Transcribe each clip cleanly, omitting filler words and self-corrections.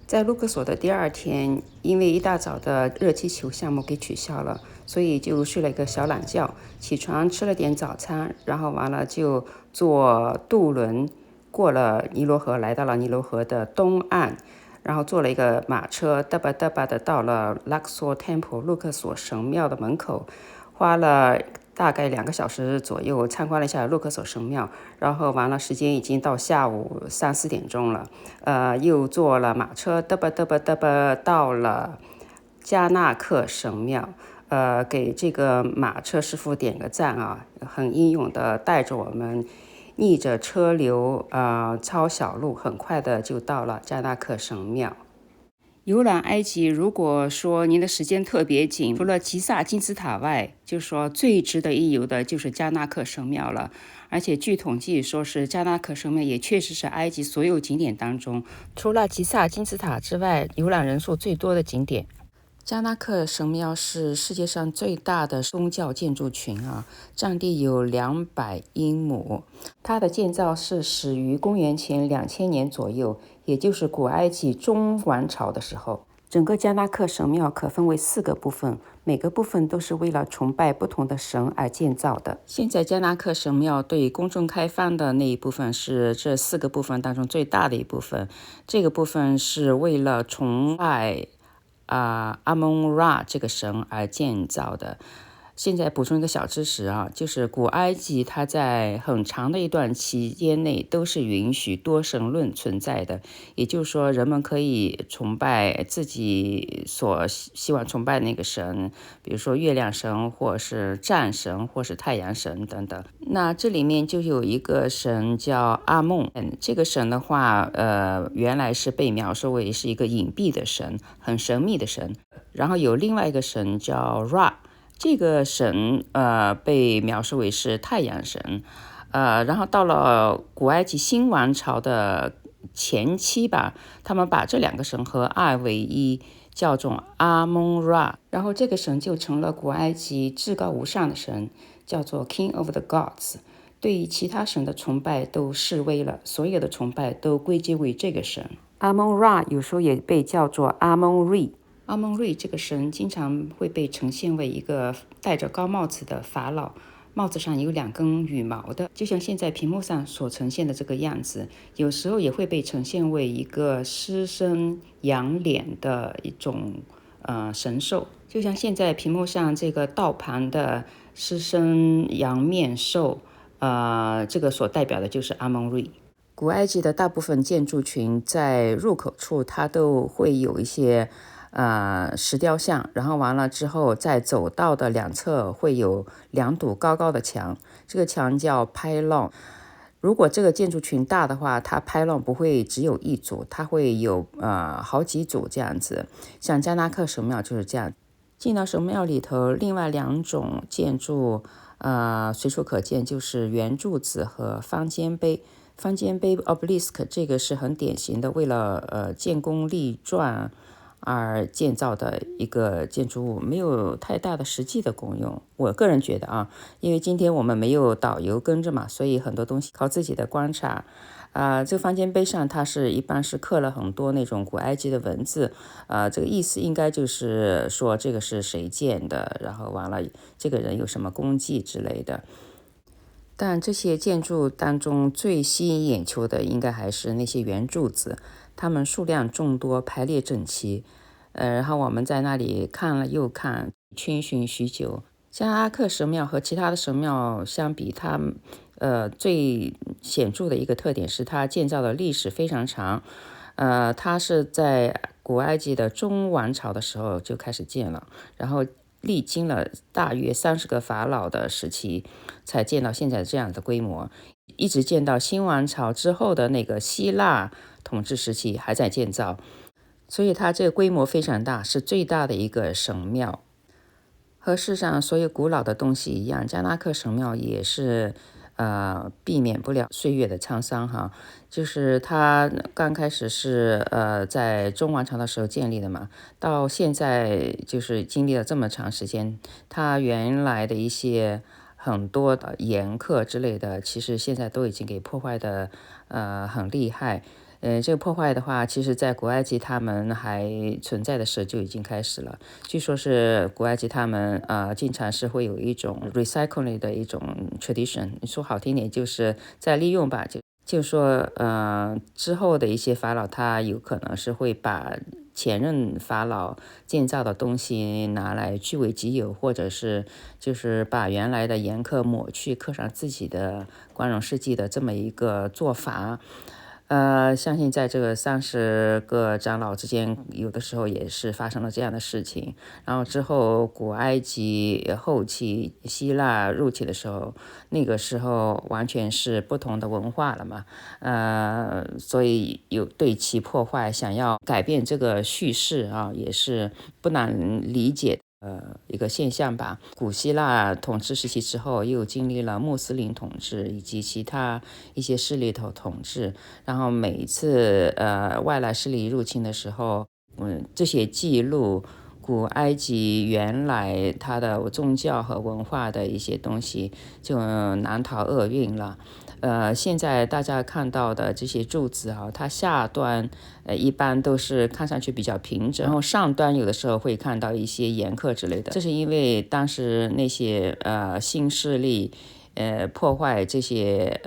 在卢克索的第二天，因为一大早的热气球项目给取消了，所以就睡了一个小懒觉。起床吃了点早餐，然后完了就坐渡轮过了尼罗河，来到了尼罗河的东岸，然后坐了一个马车，嘚吧嘚吧的到了 Luxor Temple 卢克索神庙的门口，花了大概2个小时左右参观了一下卢克索神庙，然后完了时间已经到下午3、4点钟了，又坐了马车嘚吧嘚吧嘚吧到了加纳克神庙，给这个马车师傅点个赞啊，很英勇的带着我们逆着车流抄小路，很快的就到了加纳克神庙。游览埃及，如果说您的时间特别紧，除了吉萨金字塔外，就说最值得一游的就是加纳克神庙了。而且据统计说是加纳克神庙也确实是埃及所有景点当中，除了吉萨金字塔之外，游览人数最多的景点。加纳克神庙是世界上最大的宗教建筑群啊，占地有200英亩。它的建造是始于公元前2000年左右，也就是古埃及中王朝的时候。整个加纳克神庙可分为4个部分，每个部分都是为了崇拜不同的神而建造的。现在加纳克神庙对公众开放的那一部分是这4个部分当中最大的一部分，这个部分是为了崇拜阿蒙拉这个神而建造的。现在补充一个小知识啊，就是古埃及它在很长的一段期间内都是允许多神论存在的，也就是说人们可以崇拜自己所希望崇拜那个神，比如说月亮神或是战神或是太阳神等等。那这里面就有一个神叫阿梦，这个神的话原来是被描述为是一个隐蔽的神，很神秘的神。然后有另外一个神叫 Ra，这个神被描述为是太阳神，然后到了古埃及新王朝的前期吧，他们把这2个神合二为一，叫做阿蒙拉，然后这个神就成了古埃及至高无上的神，叫做 King of the Gods。对于其他神的崇拜都式微了，所有的崇拜都归结为这个神。阿蒙拉有时候也被叫做阿蒙瑞。阿蒙瑞这个神经常会被呈现为一个戴着高帽子的法老，帽子上有2根羽毛的，就像现在屏幕上所呈现的这个样子。有时候也会被呈现为一个狮身羊脸的一种神兽，就像现在屏幕上这个道旁的狮身羊面兽，这个所代表的就是阿蒙瑞。古埃及的大部分建筑群在入口处它都会有一些石雕像，然后完了之后在走道的2侧会有2堵高高的墙，这个墙叫 pylon。 如果这个建筑群大的话，它 pylon 不会只有1组，它会有好几组这样子。像加纳克神庙就是这样。进到神庙里头，另外2种建筑随处可见，就是圆柱子和方尖碑。方尖碑 obelisk 这个是很典型的为了建功立传而建造的一个建筑物，没有太大的实际的功用。我个人觉得啊，因为今天我们没有导游跟着嘛，所以很多东西靠自己的观察。这个方尖碑上它是一般是刻了很多那种古埃及的文字，这个意思应该就是说这个是谁建的，然后完了这个人有什么功绩之类的。但这些建筑当中最吸引眼球的应该还是那些圆柱子，它们数量众多，排列整齐。然后我们在那里看了又看，逡巡许久。像阿克神庙和其他的神庙相比，它最显著的一个特点是它建造的历史非常长。它是在古埃及的中王朝的时候就开始建了，然后历经了大约30个法老的时期，才建到现在这样的规模，一直建到新王朝之后的那个希腊统治时期还在建造，所以它这个规模非常大，是最大的一个神庙。和世上所有古老的东西一样，加纳克神庙也是避免不了岁月的沧桑哈。就是它刚开始是在中王朝的时候建立的嘛，到现在就是经历了这么长时间，它原来的一些很多的岩刻之类的，其实现在都已经给破坏的很厉害。这个破坏的话，其实在古埃及他们还存在的时候就已经开始了。据说是古埃及他们经常是会有一种 recycling 的一种 tradition，说好听点就是在利用吧，就是说之后的一些法老他有可能是会把前任法老建造的东西拿来据为己有，或者是就是把原来的颜刻抹去，刻上自己的光荣事迹的这么一个做法。相信在这个30个长老之间，有的时候也是发生了这样的事情。然后之后古埃及后期希腊入侵的时候，那个时候完全是不同的文化了嘛，所以有对其破坏，想要改变这个叙事也是不难理解。一个现象吧。古希腊统治时期之后，又经历了穆斯林统治以及其他一些势力的统治，然后每一次外来势力入侵的时候，这些记录古埃及原来它的宗教和文化的一些东西就难逃厄运了。现在大家看到的这些柱子它下端一般都是看上去比较平整，然后上端有的时候会看到一些岩刻之类的。这是因为当时那些新势力破坏这些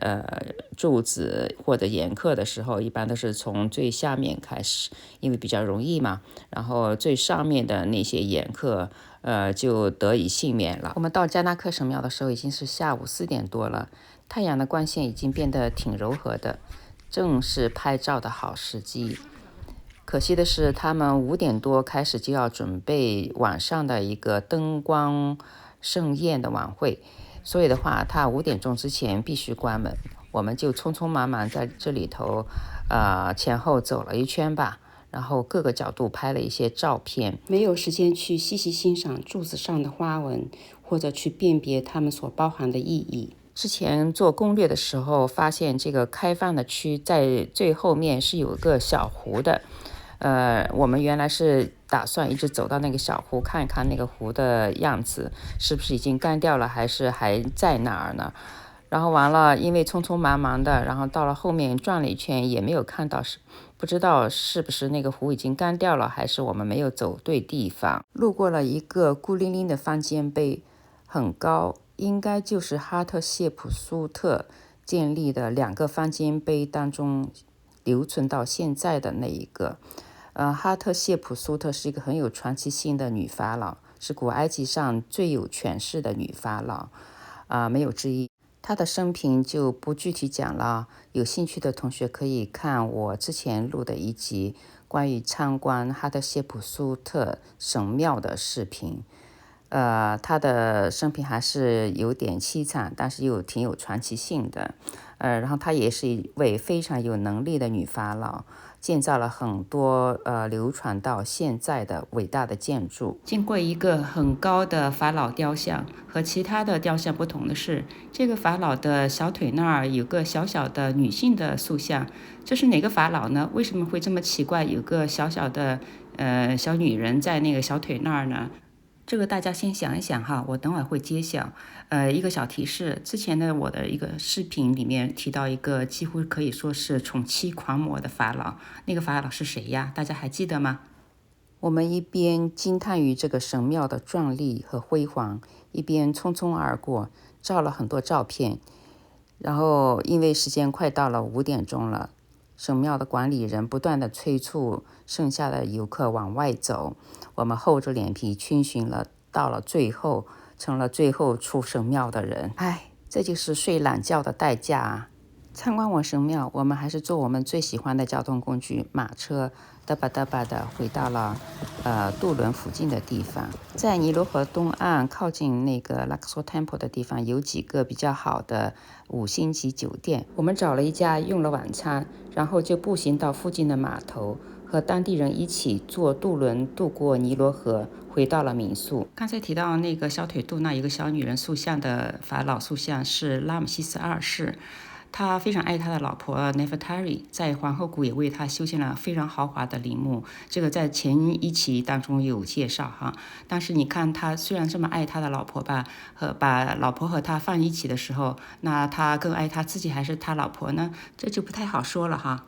柱子或者岩刻的时候，一般都是从最下面开始，因为比较容易嘛。然后最上面的那些岩刻就得以幸免了。我们到加纳克神庙的时候已经是下午4点多了，太阳的光线已经变得挺柔和的，正是拍照的好时机。可惜的是，他们5点多开始就要准备晚上的一个灯光盛宴的晚会，所以的话，他5点钟之前必须关门。我们就匆匆忙忙在这里头前后走了一圈吧，然后各个角度拍了一些照片，没有时间去细细欣赏柱子上的花纹，或者去辨别它们所包含的意义。之前做攻略的时候发现，这个开放的区在最后面是有个小湖的。我们原来是打算一直走到那个小湖看一看那个湖的样子，是不是已经干掉了，还是还在那儿呢？然后完了，因为匆匆忙忙的，然后到了后面转了一圈也没有看到，不知道是不是那个湖已经干掉了，还是我们没有走对地方。路过了一个孤零零的方尖碑，很高，应该就是哈特谢普苏特建立的2个方尖碑当中留存到现在的那一个。哈特谢普苏特是一个很有传奇性的女法老，是古埃及上最有权势的女法老没有之一。她的生平就不具体讲了，有兴趣的同学可以看我之前录的一集关于参观哈特谢普苏特神庙的视频。她的生平还是有点凄惨，但是又挺有传奇性的。然后她也是一位非常有能力的女法老，建造了很多流传到现在的伟大的建筑。经过一个很高的法老雕像，和其他的雕像不同的是，这个法老的小腿那儿有个小小的女性的塑像。这是哪个法老呢？为什么会这么奇怪，有个小小的小女人在那个小腿那儿呢？这个大家先想一想哈，我等会儿会揭晓。一个小提示，之前的我的一个视频里面提到一个几乎可以说是宠妻狂魔的法老，那个法老是谁呀？大家还记得吗？我们一边惊叹于这个神庙的壮丽和辉煌，一边匆匆而过，照了很多照片。然后因为时间快到了5点钟了，神庙的管理人不断地催促剩下的游客往外走，我们厚着脸皮逡巡了，到了最后成了最后出神庙的人。这就是睡懒觉的代价啊！参观完神庙，我们还是坐我们最喜欢的交通工具马车，嘚吧嘚吧的回到了渡轮附近的地方。在尼罗河东岸靠近那个 Luxor Temple 的地方，有几个比较好的5星级酒店。我们找了一家用了晚餐，然后就步行到附近的码头，和当地人一起坐渡轮渡过尼罗河，回到了民宿。刚才提到那个小腿肚那一个小女人塑像的法老塑像是拉姆西斯2世。他非常爱他的老婆 Nefertari， 在皇后谷也为他修建了非常豪华的陵墓，这个在前一期当中有介绍哈。但是你看他虽然这么爱他的老婆吧，把老婆和他放一起的时候，那他更爱他自己还是他老婆呢？这就不太好说了哈。